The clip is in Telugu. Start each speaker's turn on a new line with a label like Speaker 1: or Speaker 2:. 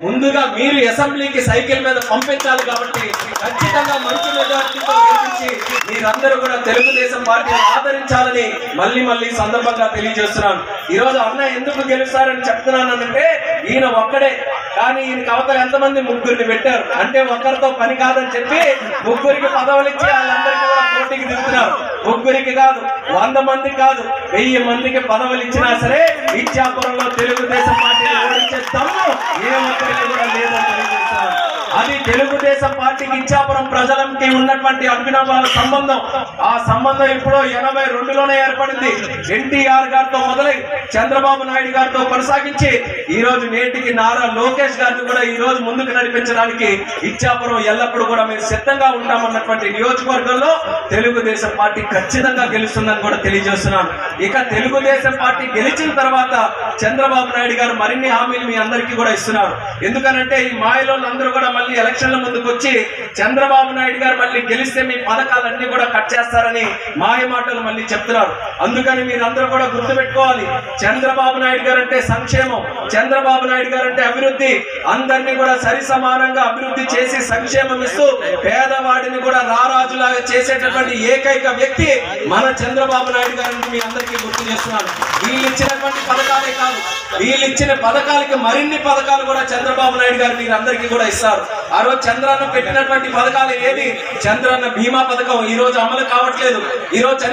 Speaker 1: ముందుగా మీరు అసెంబ్లీకి సైకిల్ మీద పంపించాలి కాబట్టి ఖచ్చితంగా మంచి మెజార్టీతో గెలిపించి మీరందరూ కూడా తెలుగుదేశం పార్టీని ఆదరించాలని మళ్ళీ సందర్భంగా తెలియజేస్తున్నాను. ఈ రోజు అన్న ఎందుకు గెలుస్తారని చెప్తున్నానంటే ఈయన ఒక్కడే, కానీ ఈయనకి అవతల ఎంతమంది ముగ్గురిని పెట్టారు అంటే ఒక్కరితో పని కాదని చెప్పి ముగ్గురికి పదవులు ఇచ్చి వాళ్ళందరికీ కూడా పోటీకి దిగుతున్నారు. ముగ్గురికి కాదు, 100 మందికి కాదు, 1000 మందికి పదవులు ఇచ్చినా సరే ఇచ్చాపురంలో తెలుగుదేశం పార్టీని ఓడించే దమ్ము ఏ ఒక్కరికి కూడా లేదని తెలియజేస్తున్నారు. అది తెలుగుదేశం పార్టీకి ఇచ్చాపురం ప్రజలకి ఉన్నటువంటి అభినవ సంబంధం. ఆ సంబంధం ఇప్పుడు 82లోనే ఏర్పడింది. ఎన్టీఆర్ గారితో మొదలై చంద్రబాబు నాయుడు గారితో కొనసాగించి ఈ రోజు నేటికి నారా లోకేష్ గారిని కూడా ఈ రోజు ముందుకు నడిపించడానికి ఇచ్చాపురం ఎల్లప్పుడూ కూడా మేము సిద్ధంగా ఉంటామన్నటువంటి నియోజకవర్గంలో తెలుగుదేశం పార్టీ ఖచ్చితంగా గెలుస్తుందని కూడా తెలియజేస్తున్నాను. ఇక తెలుగుదేశం పార్టీ గెలిచిన తర్వాత చంద్రబాబు నాయుడు గారు మరిన్ని హామీలు మీ అందరికీ కూడా ఇస్తున్నారు. ఎందుకనంటే ఈ మాయలోళ్ళందరూ కూడా మళ్ళీ ఎలక్షన్ల ముందుకు వచ్చి చంద్రబాబు నాయుడు గారు మళ్ళీ గెలిస్తే మీ పథకాలన్నీ కూడా కట్ చేస్తారని మాయ మాటలు మళ్ళీ చెప్తున్నారు. అందుకని మీరందరూ కూడా గుర్తుపెట్టుకోవాలి, చంద్రబాబు నాయుడు గారు అంటే సంక్షేమం, చంద్రబాబు నాయుడు గారు అంటే అభివృద్ధి. అందరినీ కూడా సరి సమానంగా అభివృద్ధి చేసి సంక్షేమం ఇస్తూ పేదవాడిని కూడా రారాజులాగా చేసేటటువంటి ఏకైక వ్యక్తి మన చంద్రబాబు నాయుడు గారిని మీ అందరికీ గుర్తు చేస్తున్నాను. వీళ్ళు ఇచ్చినటువంటి పథకాలే కాదు, వీళ్ళు ఇచ్చిన పథకాలకి మరిన్ని పథకాలు కూడా చంద్రబాబు నాయుడు గారు మీరు అందరికీ కూడా ఇస్తారు. ఆ రోజు చంద్రన్న పెట్టినటువంటి పథకాలు ఏది? చంద్రన్న బీమా పథకం ఈ రోజు అమలు కావట్లేదు. ఈ రోజు